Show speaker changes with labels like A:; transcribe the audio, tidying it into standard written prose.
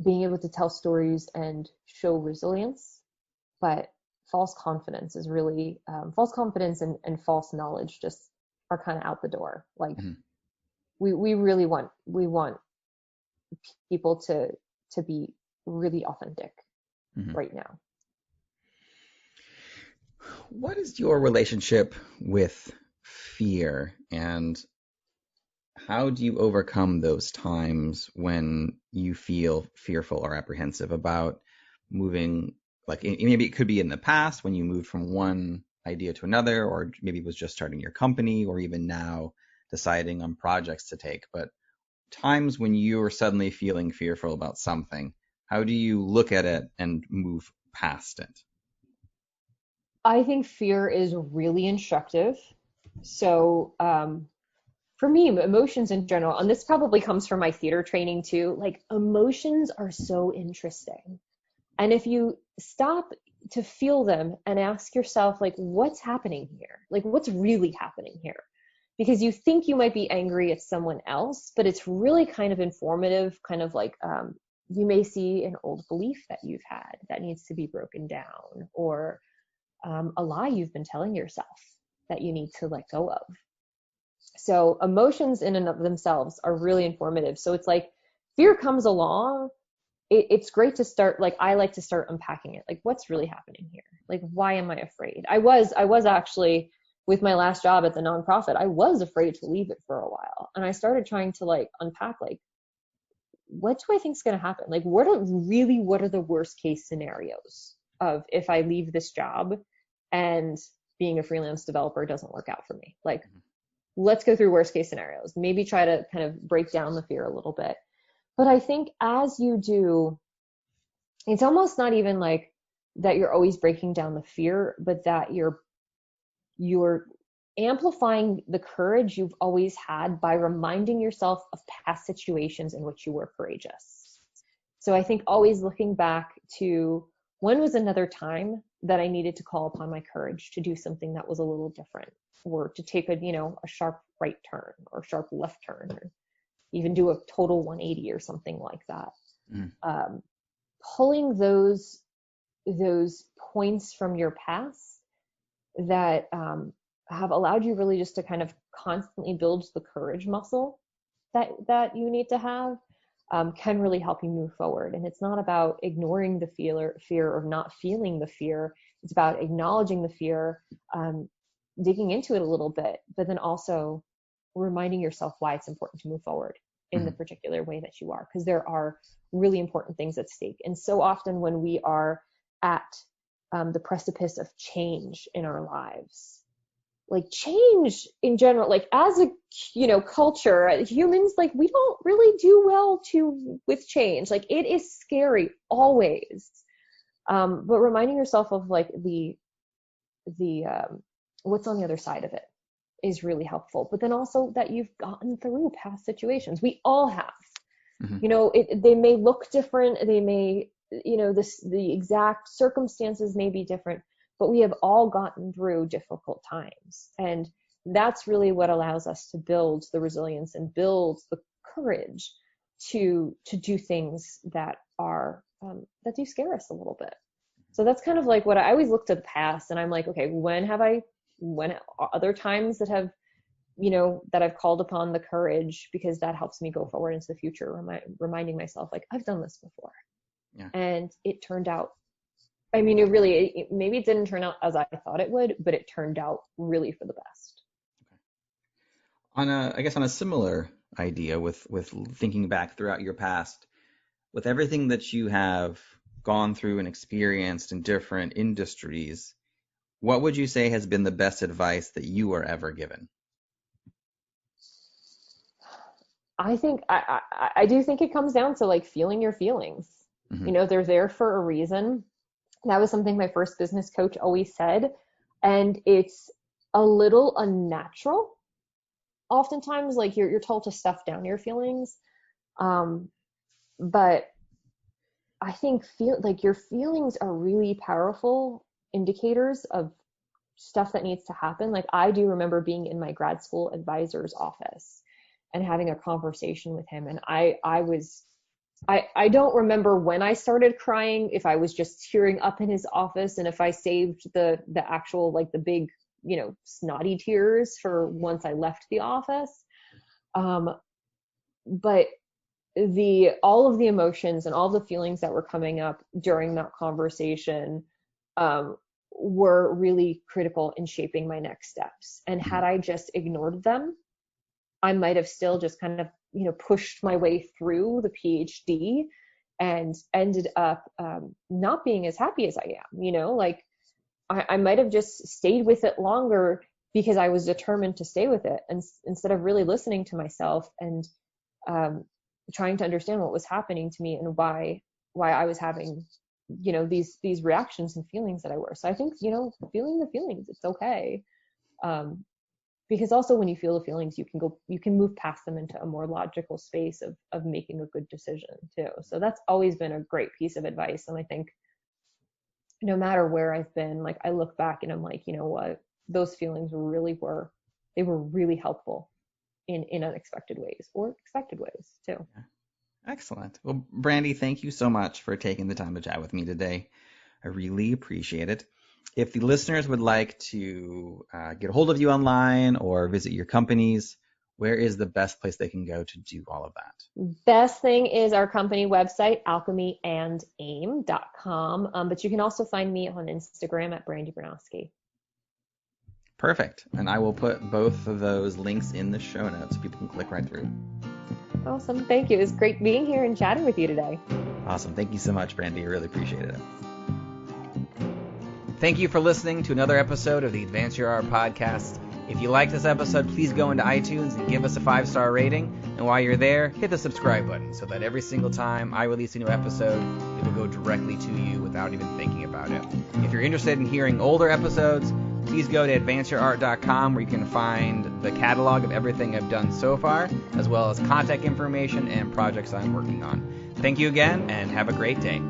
A: being able to tell stories and show resilience, but false confidence is really false confidence and false knowledge just are kind of out the door. Like we really want people to be really authentic right now.
B: What is your relationship with fear, and how do you overcome those times when you feel fearful or apprehensive about moving? Like maybe it could be in the past when you moved from one idea to another, or maybe it was just starting your company, or even now deciding on projects to take. But times when you're suddenly feeling fearful about something, how do you look at it and move past it?
A: I think fear is really instructive. So for me, emotions in general, and this probably comes from my theater training too, like emotions are so interesting. And if you stop to feel them and ask yourself, like, what's happening here? Like, what's really happening here? Because you think you might be angry at someone else, but it's really kind of informative, kind of like you may see an old belief that you've had that needs to be broken down, or a lie you've been telling yourself that you need to let go of. So emotions in and of themselves are really informative. So it's like fear comes along. It's great to start, like, I like to start unpacking it. Like, what's really happening here? Like, why am I afraid? I was actually, with my last job at the nonprofit, I was afraid to leave it for a while. And I started trying to like unpack, like, what do I think is going to happen? Like, what are the worst case scenarios of if I leave this job and being a freelance developer doesn't work out for me? Like, let's go through worst case scenarios, maybe try to kind of break down the fear a little bit. But I think as you do, it's almost not even like that you're always breaking down the fear, but that you're amplifying the courage you've always had by reminding yourself of past situations in which you were courageous. So I think always looking back to when was another time that I needed to call upon my courage to do something that was a little different, or to take a sharp right turn or sharp left turn, or even do a total 180 or something like that. Pulling those points from your past that have allowed you really just to kind of constantly build the courage muscle that you need to have can really help you move forward. And it's not about ignoring the fear or not feeling the fear. It's about acknowledging the fear, digging into it a little bit, but then also reminding yourself why it's important to move forward in the particular way that you are, because there are really important things at stake. And so often when we are at the precipice of change in our lives, like change in general, like as a culture, humans, like we don't really do well with change. Like it is scary always, but reminding yourself of like the what's on the other side of it is really helpful. But then also that you've gotten through past situations. We all have. They may look different. They may, the exact circumstances may be different, but we have all gotten through difficult times. And that's really what allows us to build the resilience and build the courage to do things that are, that do scare us a little bit. So that's kind of like what I always look to the past, and I'm like, okay, when other times that have, that I've called upon the courage, because that helps me go forward into the future, reminding myself, like, I've done this before. Yeah. And it turned out, I mean, maybe it didn't turn out as I thought it would, but it turned out really for the best.
B: Okay. On a similar idea with thinking back throughout your past, with everything that you have gone through and experienced in different industries, what would you say has been the best advice that you were ever given?
A: I think I do think it comes down to like feeling your feelings. They're there for a reason. That was something my first business coach always said. And it's a little unnatural. Oftentimes, like you're told to stuff down your feelings. But I think your feelings are really powerful indicators of stuff that needs to happen. Like I do remember being in my grad school advisor's office and having a conversation with him. And I was I don't remember when I started crying, if I was just tearing up in his office, and if I saved the actual, like, the big, snotty tears for once I left the office. But all of the emotions and all the feelings that were coming up during that conversation were really critical in shaping my next steps. And had I just ignored them, I might have still just kind of, pushed my way through the PhD and ended up not being as happy as I am. Like, I might have just stayed with it longer because I was determined to stay with it, and instead of really listening to myself and trying to understand what was happening to me and why I was having, these reactions and feelings that I were. So I think, feeling the feelings, it's okay. Because also when you feel the feelings, you can move past them into a more logical space of making a good decision too. So that's always been a great piece of advice. And I think no matter where I've been, like, I look back and I'm like, you know what, those feelings they were really helpful in unexpected ways or expected ways too.
B: Excellent. Well, Brandi, thank you so much for taking the time to chat with me today. I really appreciate it. If the listeners would like to get a hold of you online or visit your companies, where is the best place they can go to do all of that?
A: Best thing is our company website, alchemyandaim.com. But you can also find me on Instagram at Brandi Bernoskie.
B: Perfect. And I will put both of those links in the show notes so people can click right through.
A: Awesome. Thank you. It was great being here and chatting with you today.
B: Awesome. Thank you so much, Brandi. I really appreciate it. Thank you for listening to another episode of the Advance Your Art podcast. If you like this episode, please go into iTunes and give us a 5-star rating. And while you're there, hit the subscribe button so that every single time I release a new episode, it will go directly to you without even thinking about it. If you're interested in hearing older episodes, please go to advanceyourart.com, where you can find the catalog of everything I've done so far, as well as contact information and projects I'm working on. Thank you again, and have a great day.